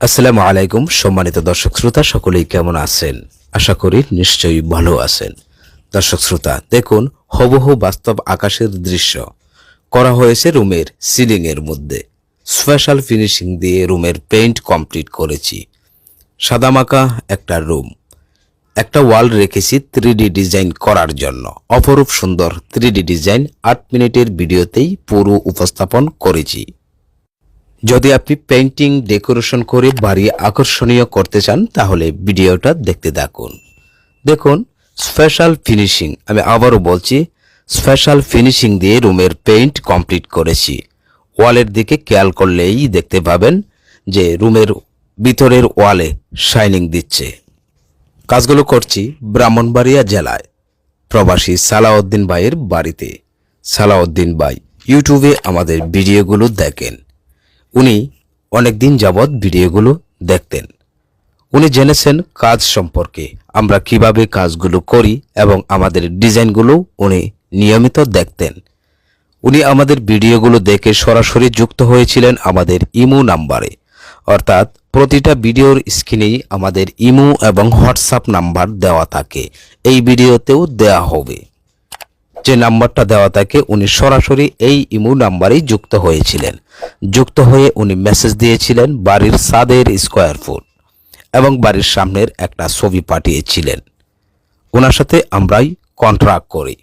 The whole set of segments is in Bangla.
আসসালামু আলাইকুম সম্মানিত দর্শক শ্রোতা, সকলেই কেমন আছেন? আশা করি নিশ্চয়ই ভালো আছেন। দর্শক শ্রোতা, দেখুন হুবহু বাস্তব আকাশের দৃশ্য করা হয়েছে রুমের সিলিং এর মধ্যে। স্পেশাল ফিনিশিং দিয়ে রুমের পেইন্ট কমপ্লিট করেছি। সাদামাকা একটা রুম, একটা ওয়াল রেখেছি 3D ডিজাইন করার জন্য। অপরূপ সুন্দর 3D ডিজাইন 8 মিনিটের ভিডিওতেই পুরো উপস্থাপন করেছি। যদি আপনি পেইন্টিং ডেকোরেশন করে বাড়ি আকর্ষণীয় করতে চান তাহলে ভিডিওটা দেখতে থাকুন। দেখুন স্পেশাল ফিনিশিং, আমি আবারও বলছি, স্পেশাল ফিনিশিং দিয়ে রুমের পেইন্ট কমপ্লিট করেছি। ওয়ালের দিকে খেয়াল করলেই দেখতে পাবেন যে রুমের ভিতরের ওয়ালে শাইনিং দিচ্ছে। কাজগুলো করছি ব্রাহ্মণবাড়িয়া জেলায় প্রবাসী সালাউদ্দিন ভাইয়ের বাড়িতে। সালাউদ্দিন ভাই ইউটিউবে আমাদের ভিডিওগুলো দেখেন। উনি অনেকদিন যাবৎ ভিডিওগুলো দেখতেন। উনি জেনেছেন কাজ সম্পর্কে, আমরা কিভাবে কাজগুলো করি এবং আমাদের ডিজাইনগুলো উনি নিয়মিত দেখতেন। উনি আমাদের ভিডিওগুলো দেখে সরাসরি যুক্ত হয়েছিলেন আমাদের ইমো নাম্বারে, অর্থাৎ প্রতিটা ভিডিওর স্ক্রিনেই আমাদের ইমো এবং হোয়াটসঅ্যাপ নাম্বার দেওয়া থাকে। এই ভিডিওতেও দেওয়া হবে। যে নাম্বারটা দেওয়া থাকে উনি সরাসরি এই ইমো নাম্বারেই যুক্ত হয়েছিলেন। যুক্ত হয়ে উনি মেসেজ দিয়েছিলেন বাড়ির ছাদের স্কোয়ার ফুট এবং বাড়ির সামনের একটা ছবি পাঠিয়েছিলেন। ওনার সাথে আমরাই কন্ট্রাক্ট করি।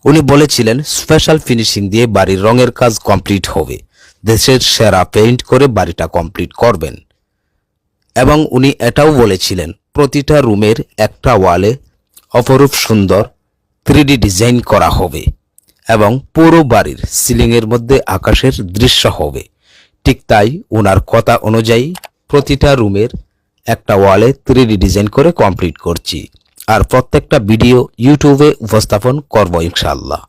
উনি বলেছিলেন স্পেশাল ফিনিশিং দিয়ে বাড়ির রঙের কাজ কমপ্লিট হবে, দেশের সেরা পেইন্ট করে বাড়িটা কমপ্লিট করবেন। এবং উনি এটাও বলেছিলেন প্রতিটা রুমের একটা ওয়ালে অপরূপ সুন্দর 3D ডিজাইন করা হবে এবং পুরো বাড়ির সিলিংয়ের মধ্যে আকাশের দৃশ্য হবে। ঠিক তাই ওনার কথা অনুযায়ী প্রতিটা রুমের একটা ওয়ালে 3D ডিজাইন করে কমপ্লিট করছি। আর প্রত্যেকটা ভিডিও ইউটিউবে উপস্থাপন করব ইনশাআল্লাহ।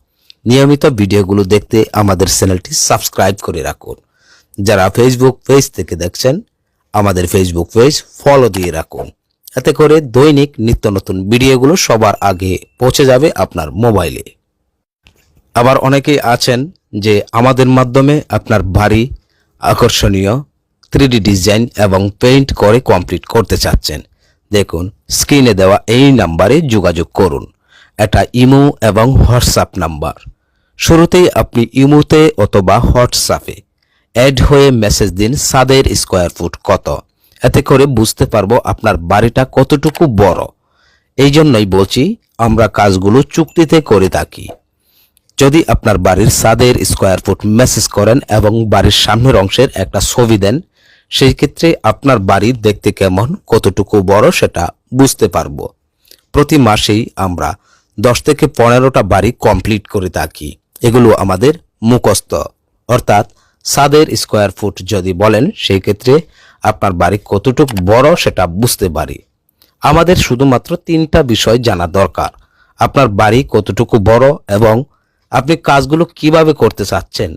নিয়মিত ভিডিওগুলো দেখতে আমাদের চ্যানেলটি সাবস্ক্রাইব করে রাখুন। যারা ফেসবুক পেজ থেকে দেখছেন আমাদের ফেসবুক পেজ ফলো দিয়ে রাখুন। এতে করে দৈনিক নিত্য নতুন ভিডিওগুলো সবার আগে পৌঁছে যাবে আপনার মোবাইলে। আবার অনেকেই আছেন যে আমাদের মাধ্যমে আপনার বাড়ি আকর্ষণীয় 3D ডিজাইন এবং পেইন্ট করে কমপ্লিট করতে চাচ্ছেন। দেখুন স্ক্রিনে দেওয়া এই নাম্বারে যোগাযোগ করুন। এটা ইমো এবং হোয়াটসঅ্যাপ নাম্বার। শুরুতেই আপনি ইমোতে অথবা হোয়াটসঅ্যাপে অ্যাড হয়ে মেসেজ দিন ছাদের স্কোয়ার ফুট কত। এতে করে বুঝতে পারবো আপনার বাড়িটা কতটুকু বড়। এই জন্যই বলছি আমরা কাজগুলো চুক্তিতে করে থাকি। যদি আপনার বাড়ির ছাদের স্কোয়ার ফুট মেসেজ করেন এবং বাড়ির সামনের অংশের একটা ছবি দেন, সেই ক্ষেত্রে আপনার বাড়ি দেখতে কেমন, কতটুকু বড় সেটা বুঝতে পারবো। প্রতি মাসেই আমরা 10 থেকে 15টা বাড়ি কমপ্লিট করে থাকি। এগুলো আমাদের মুখস্থ, অর্থাৎ ছাদের স্কোয়ার ফুট যদি বলেন সেই ক্ষেত্রে আপনার বাড়ি কতটুকু বড় সেটা বুঝতে পারি। আমাদের শুধুমাত্র 3টা বিষয় জানা দরকার: আপনার বাড়ি কতটুকু বড় এবং আপনি কাজগুলো কিভাবে করতে চাচ্ছেন।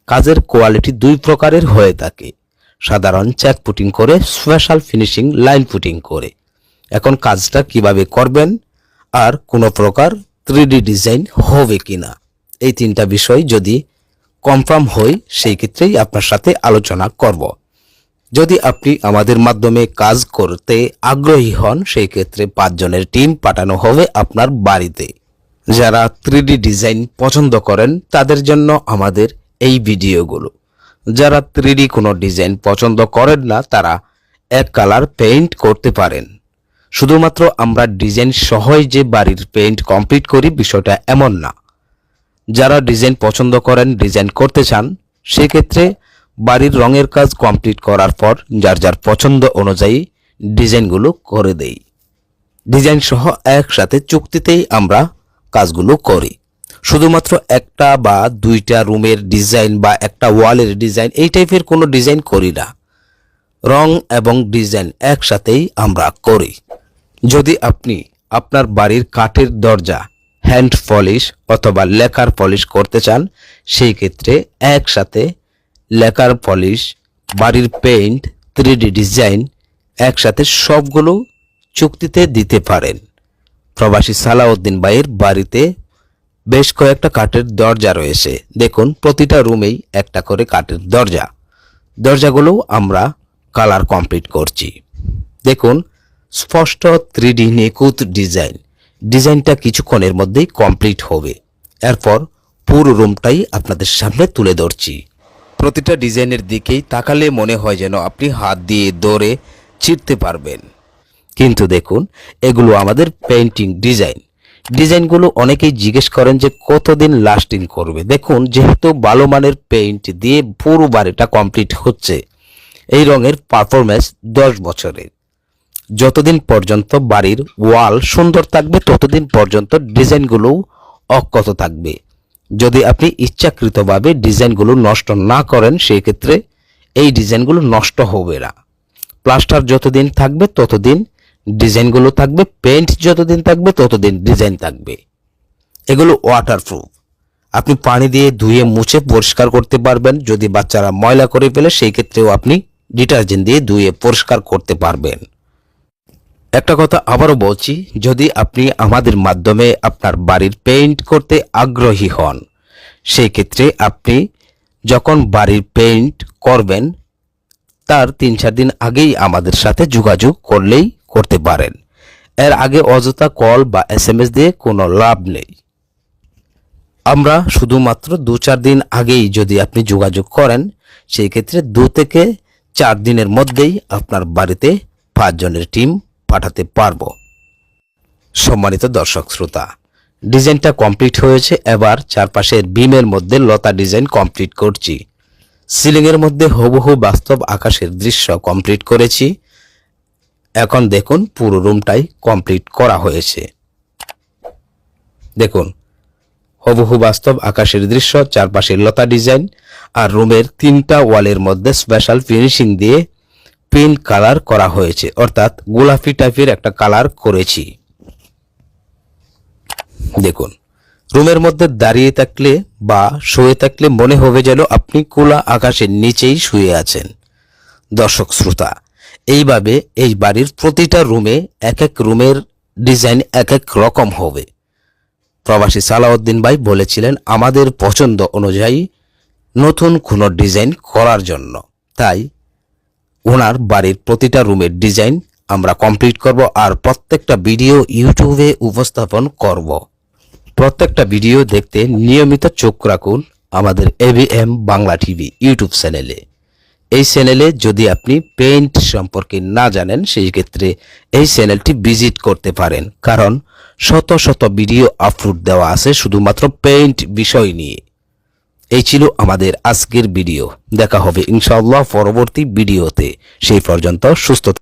কাজের কোয়ালিটি 2 প্রকারের হয়ে থাকে: সাধারণ চেক পুটিং করে, স্পেশাল ফিনিশিং লাইন পুটিং করে। এখন কাজটা কিভাবে করবেন আর কোনো প্রকার 3D ডিজাইন হবে কিনা, এই 3টা বিষয় যদি কনফার্ম হয় সেই ক্ষেত্রেই আপনার সাথে আলোচনা করব। যদি আপনি আমাদের মাধ্যমে কাজ করতে আগ্রহী হন সেই ক্ষেত্রে 5 জনের টিম পাঠানো হবে আপনার বাড়িতে। যারা 3D ডিজাইন পছন্দ করেন তাদের জন্য আমাদের এই ভিডিওগুলো। যারা 3D কোনো ডিজাইন পছন্দ করেন না তারা এক কালার পেইন্ট করতে পারেন। শুধুমাত্র আমরা ডিজাইন সহই যে বাড়ির পেইন্ট কমপ্লিট করি বিষয়টা এমন না। যারা ডিজাইন পছন্দ করেন, ডিজাইন করতে চান, সেক্ষেত্রে বাড়ির রঙের কাজ কমপ্লিট করার পর যার যার পছন্দ অনুযায়ী ডিজাইনগুলো করে দেই। ডিজাইন সহ একসাথে চুক্তিতেই আমরা কাজগুলো করি। শুধুমাত্র একটা বা 2টা রুমের ডিজাইন বা একটা ওয়ালের ডিজাইন এই টাইপের কোনো ডিজাইন করি না। রং এবং ডিজাইন একসাথেই আমরা করি। যদি আপনি আপনার বাড়ির কাঠের দরজা হ্যান্ড পলিশ অথবা লেকার পলিশ করতে চান সেই ক্ষেত্রে একসাথে লেকার পলিশ, বাড়ির পেইন্ট, 3D ডিজাইন একসাথে সবগুলো চুক্তিতে দিতে পারেন। প্রবাসী সালাউদ্দিন ভাইয়ের বাড়িতে বেশ কয়েকটা কাঠের দরজা রয়েছে। দেখুন প্রতিটা রুমেই একটা করে কাঠের দরজা। দরজাগুলো আমরা কালার কমপ্লিট করছি। দেখুন স্পষ্ট 3D নিখুঁত ডিজাইনটা কিছুক্ষণের মধ্যেই কমপ্লিট হবে। এরপর পুরো রুমটাই আপনাদের সামনে তুলে ধরছি। প্রতিটা ডিজাইনের দিকেই তাকালে মনে হয় যেন আপনি হাত দিয়ে ধরে ছিঁড়তে পারবেন। কিন্তু দেখুন এগুলো আমাদের পেইন্টিং ডিজাইনগুলো অনেকেই জিজ্ঞেস করেন যে কতদিন লাস্টিং করবে। দেখুন যেহেতু ভালো মানের পেইন্ট দিয়ে পুরো বাড়িটা কমপ্লিট হচ্ছে, এই রঙের পারফরমেন্স 10 বছরের। যতদিন পর্যন্ত বাড়ির ওয়াল সুন্দর থাকবে ততদিন পর্যন্ত ডিজাইনগুলো অক্ষত থাকবে। যদি আপনি ইচ্ছাকৃতভাবে ডিজাইনগুলো নষ্ট না করেন সেই ক্ষেত্রে এই ডিজাইনগুলো নষ্ট হবে না। প্লাস্টার যতদিন থাকবে ততদিন ডিজাইনগুলো থাকবে, পেইন্ট যতদিন থাকবে ততদিন ডিজাইন থাকবে। এগুলো ওয়াটারপ্রুফ, আপনি পানি দিয়ে ধুয়ে মুছে পরিষ্কার করতে পারবেন। যদি বাচ্চারা ময়লা করে ফেলে সেই ক্ষেত্রেও আপনি ডিটারজেন্ট দিয়ে ধুয়ে পরিষ্কার করতে পারবেন। একটা কথা আবারও বলছি, যদি আপনি আমাদের মাধ্যমে আপনার বাড়ির পেইন্ট করতে আগ্রহী হন সেই ক্ষেত্রে আপনি যখন বাড়ির পেইন্ট করবেন তার 3-4 দিন আগেই আমাদের সাথে যোগাযোগ করলেই করতে পারেন। এর আগে অযথা কল বা SMS দিয়ে কোনো লাভ নেই। আমরা শুধুমাত্র 2-4 দিন আগেই যদি আপনি যোগাযোগ করেন সেই ক্ষেত্রে 2 থেকে 4 দিনের মধ্যেই আপনার বাড়িতে 5 জনের টিম পাঠাতে পারবো। সম্মানিত দর্শক শ্রোতা, ডিজাইনটা কমপ্লিট হয়েছে। এবার চারপাশের বিমের মধ্যে লতা ডিজাইন কমপ্লিট করছি। সিলিংয়ের মধ্যে হুবহু বাস্তব আকাশের দৃশ্য কমপ্লিট করেছি। এখন দেখুন পুরো রুমটাই কমপ্লিট করা হয়েছে। দেখুন হুবহু বাস্তব আকাশের দৃশ্য, চারপাশে লতা ডিজাইন, আর রুমের 3টা ওয়ালের মধ্যে স্পেশাল ফিনিশিং দিয়ে পিঙ্ক কালার করা হয়েছে, অর্থাৎ গোলাপি টাইপের একটা কালার করেছি। দেখুন রুমের মধ্যে দাঁড়িয়ে থাকলে বা শুয়ে থাকলে মনে হবে যেন আপনি খোলা আকাশের নিচেই শুয়ে আছেন। দর্শক শ্রোতা, এইভাবে এই বাড়ির প্রতিটা রুমে এক এক রুমের ডিজাইন এক এক রকম হবে। প্রবাসী সালাউদ্দিন ভাই বলেছিলেন আমাদের পছন্দ অনুযায়ী নতুন কোনো ডিজাইন করার জন্য, তাই ওনার বাড়ির প্রতিটা রুমের ডিজাইন আমরা কমপ্লিট করব আর প্রত্যেকটা ভিডিও ইউটিউবে উপস্থাপন করব। প্রত্যেকটা ভিডিও দেখতে নিয়মিত চোখ রাখুন আমাদের ABM বাংলা টিভি ইউটিউব চ্যানেলে। এই চ্যানেলে যদি আপনি পেইন্ট সম্পর্কে না জানেন সেই ক্ষেত্রে এই চ্যানেলটি ভিজিট করতে পারেন, কারণ শত শত ভিডিও আপলোড দেওয়া আছে শুধুমাত্র পেইন্ট বিষয় নিয়ে। এই ছিল আমাদের আজকের ভিডিও। দেখা হবে ইনশাআল্লাহ পরবর্তী ভিডিওতে। সেই পর্যন্ত সুস্থ